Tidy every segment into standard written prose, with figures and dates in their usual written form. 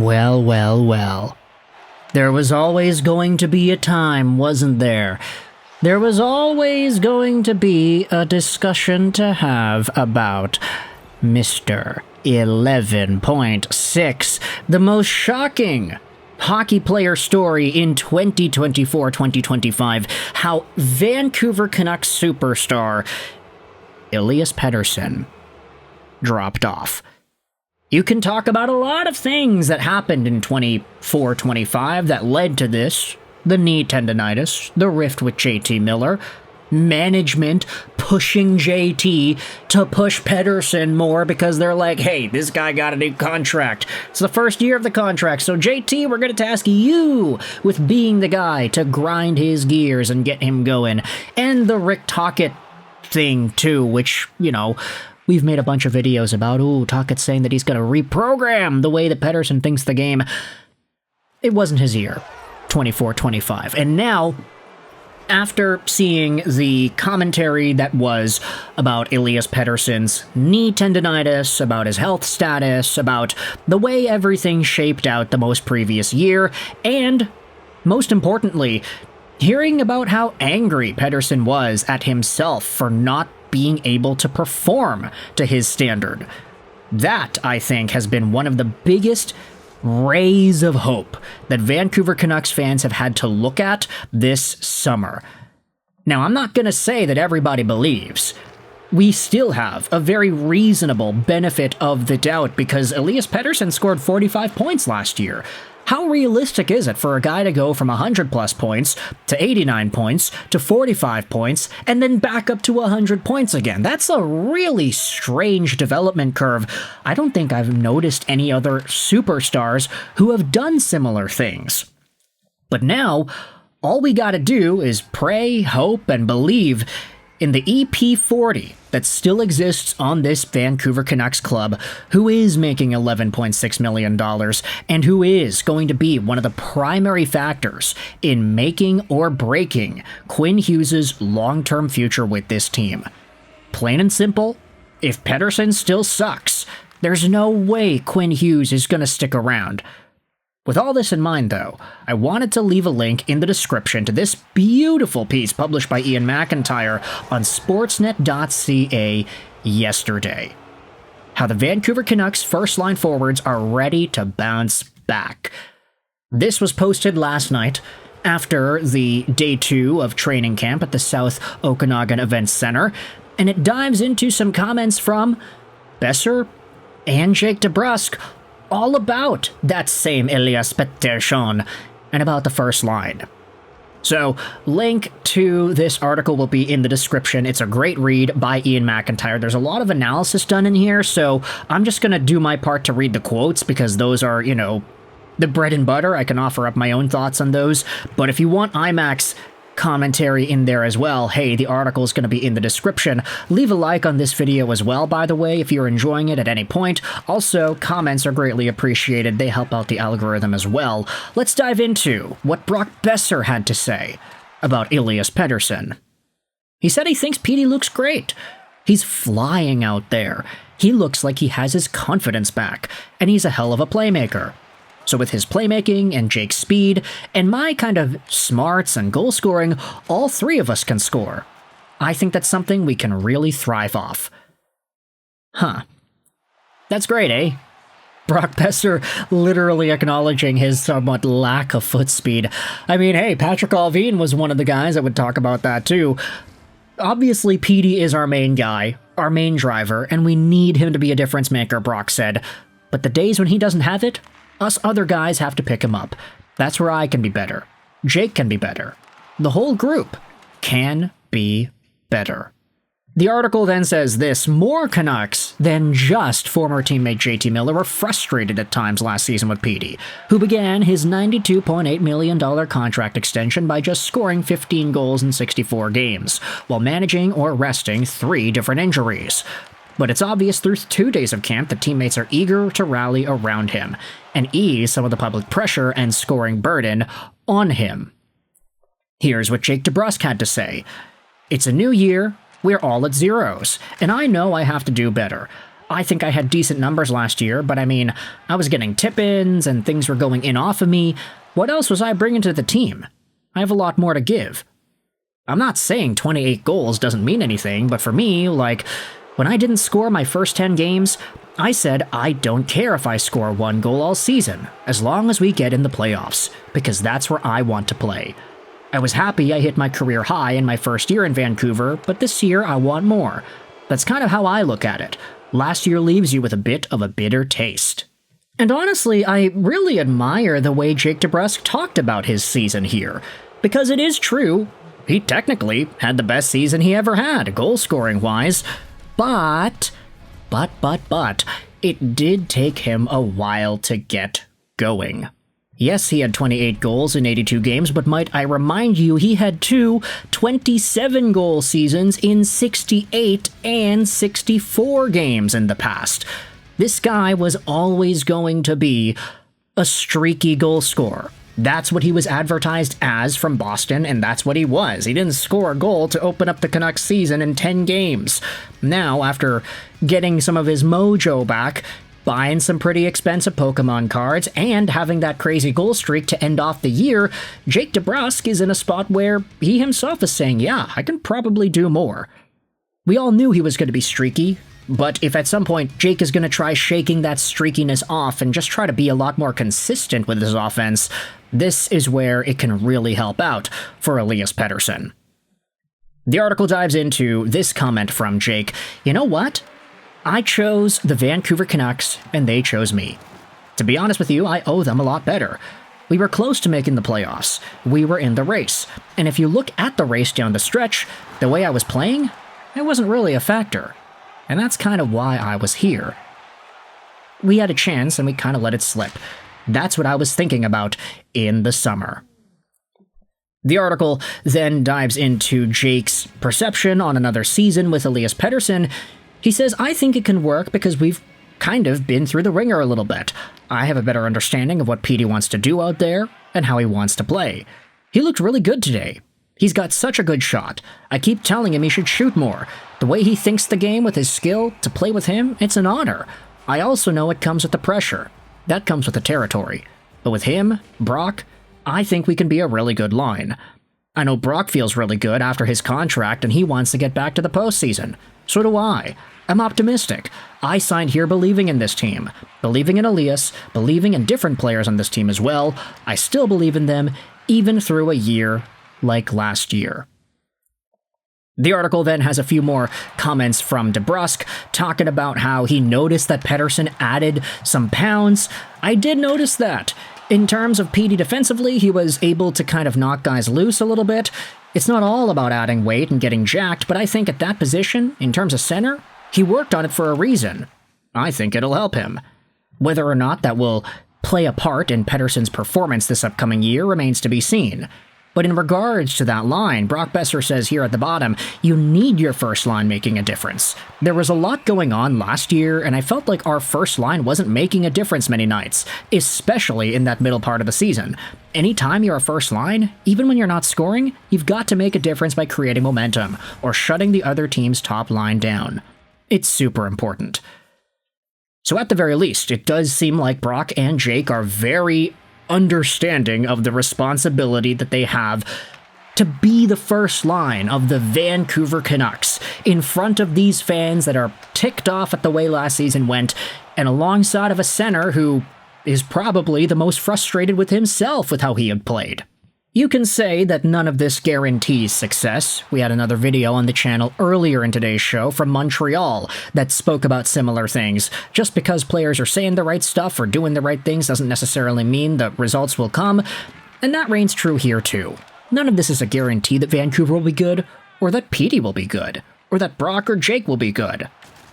Well, well, well. There was always going to be a time, wasn't there? There was always going to be a discussion to have about Mr. 11.6, the most shocking hockey player story in 2024-2025, how Vancouver Canucks superstar Elias Pettersson dropped off. You can talk about a lot of things that happened in 24-25 that led to this. The knee tendonitis, the rift with JT Miller, management pushing JT to push Pettersson more because they're like, hey, this guy got a new contract. It's the first year of the contract, so JT, we're going to task you with being the guy to grind his gears and get him going. And the Rick Tocchet thing, too, which, you know, we've made a bunch of videos about. Ooh, Tocchet's saying that he's going to reprogram the way that Pettersson thinks the game. It wasn't his year, 24-25. And now, after seeing the commentary that was about Elias Pettersson's knee tendonitis, about his health status, about the way everything shaped out the most previous year, and, most importantly, hearing about how angry Pettersson was at himself for not being able to perform to his standard. That, I think, has been one of the biggest rays of hope that Vancouver Canucks fans have had to look at this summer. Now, I'm not going to say that everybody believes. We still have a very reasonable benefit of the doubt because Elias Pettersson scored 45 points last year. How realistic is it for a guy to go from 100-plus points to 89 points to 45 points and then back up to 100 points again? That's a really strange development curve. I don't think I've noticed any other superstars who have done similar things. But now, all we gotta do is pray, hope, and believe in the EP40 that still exists on this Vancouver Canucks club, who is making $11.6 million and who is going to be one of the primary factors in making or breaking Quinn Hughes' long-term future with this team. Plain and simple, if Pettersson still sucks, there's no way Quinn Hughes is going to stick around. With all this in mind, though, I wanted to leave a link in the description to this beautiful piece published by Ian McIntyre on Sportsnet.ca yesterday. How the Vancouver Canucks first-line forwards are ready to bounce back. This was posted last night after the day 2 of training camp at the South Okanagan Events Center, and it dives into some comments from Boeser and Jake DeBrusk all about that same Elias Pettersson and about the first line. So, link to this article will be in the description. It's a great read by Ian McIntyre. There's a lot of analysis done in here, so I'm just going to do my part to read the quotes because those are, you know, the bread and butter. I can offer up my own thoughts on those, but if you want IMAX commentary in there as well, hey, the article is going to be in the description. Leave a like on this video as well, by the way, if you're enjoying it at any point. Also, comments are greatly appreciated. They help out the algorithm as well. Let's dive into what Brock Boeser had to say about Elias Pettersson. He said he thinks Petey looks great. He's flying out there. He looks like he has his confidence back, and he's a hell of a playmaker. So with his playmaking and Jake's speed, and my kind of smarts and goal scoring, all three of us can score. I think that's something we can really thrive off. Huh. That's great, eh? Brock Boeser literally acknowledging his somewhat lack of foot speed. I mean, hey, Patrick Allvin was one of the guys that would talk about that too. Obviously, Petey is our main guy, our main driver, and we need him to be a difference maker, Brock said. But the days when he doesn't have it, us other guys have to pick him up. That's where I can be better. Jake can be better. The whole group can be better. The article then says this: more Canucks than just former teammate JT Miller were frustrated at times last season with Petey, who began his $92.8 million contract extension by just scoring 15 goals in 64 games, while managing or resting 3 different injuries. But it's obvious through 2 days of camp that teammates are eager to rally around him and ease some of the public pressure and scoring burden on him. Here's what Jake DeBrusk had to say. It's a new year, we're all at zeros, and I know I have to do better. I think I had decent numbers last year, but I mean, I was getting tip-ins and things were going in off of me. What else was I bringing to the team? I have a lot more to give. I'm not saying 28 goals doesn't mean anything, but for me, like, when I didn't score my first 10 games, I said I don't care if I score 1 goal all season, as long as we get in the playoffs, because that's where I want to play. I was happy I hit my career high in my first year in Vancouver, but this year I want more. That's kind of how I look at it. Last year leaves you with a bit of a bitter taste. And honestly, I really admire the way Jake DeBrusk talked about his season here, because it is true, he technically had the best season he ever had, goal-scoring-wise, but, it did take him a while to get going. Yes, he had 28 goals in 82 games, but might I remind you, he had 2 27-goal seasons in 68 and 64 games in the past. This guy was always going to be a streaky goal scorer. That's what he was advertised as from Boston, and that's what he was. He didn't score a goal to open up the Canucks season in 10 games. Now, after getting some of his mojo back, buying some pretty expensive Pokemon cards, and having that crazy goal streak to end off the year, Jake DeBrusk is in a spot where he himself is saying, yeah, I can probably do more. We all knew he was going to be streaky, but if at some point Jake is going to try shaking that streakiness off and just try to be a lot more consistent with his offense, this is where it can really help out for Elias Pettersson. The article dives into this comment from Jake. You know what? I chose the Vancouver Canucks, and they chose me. To be honest with you, I owe them a lot better. We were close to making the playoffs. We were in the race. And if you look at the race down the stretch, the way I was playing, it wasn't really a factor. And that's kind of why I was here. We had a chance, and we kind of let it slip. That's what I was thinking about in the summer. The article then dives into Jake's perception on another season with Elias Pettersson. He says, I think it can work because we've kind of been through the ringer a little bit. I have a better understanding of what Petey wants to do out there and how he wants to play. He looked really good today. He's got such a good shot. I keep telling him he should shoot more. The way he thinks the game with his skill, to play with him, it's an honor. I also know it comes with the pressure. That comes with the territory. But with him, Brock, I think we can be a really good line. I know Brock feels really good after his contract and he wants to get back to the postseason. So do I. I'm optimistic. I signed here believing in this team. Believing in Elias, believing in different players on this team as well. I still believe in them, even through a year like last year. The article then has a few more comments from DeBrusk, talking about how he noticed that Pettersson added some pounds. I did notice that. In terms of Petey defensively, he was able to kind of knock guys loose a little bit. It's not all about adding weight and getting jacked, but I think at that position, in terms of center, he worked on it for a reason. I think it'll help him. Whether or not that will play a part in Pettersson's performance this upcoming year remains to be seen. But in regards to that line, Brock Boeser says here at the bottom, you need your first line making a difference. There was a lot going on last year, and I felt like our first line wasn't making a difference many nights, especially in that middle part of the season. Anytime you're a first line, even when you're not scoring, you've got to make a difference by creating momentum, or shutting the other team's top line down. It's super important. So at the very least, it does seem like Brock and Jake are very understanding of the responsibility that they have to be the first line of the Vancouver Canucks in front of these fans that are ticked off at the way last season went, and alongside of a center who is probably the most frustrated with himself with how he had played. You can say that none of this guarantees success. We had another video on the channel earlier in today's show from Montreal that spoke about similar things. Just because players are saying the right stuff or doing the right things doesn't necessarily mean that results will come, and that reigns true here too. None of this is a guarantee that Vancouver will be good, or that Petey will be good, or that Brock or Jake will be good.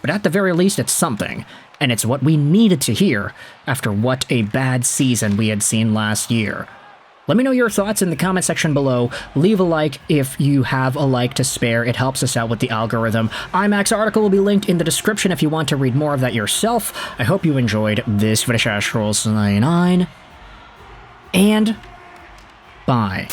But at the very least, it's something, and it's what we needed to hear after what a bad season we had seen last year. Let me know your thoughts in the comment section below. Leave a like if you have a like to spare. It helps us out with the algorithm. IMAX article will be linked in the description if you want to read more of that yourself. I hope you enjoyed this video. And bye.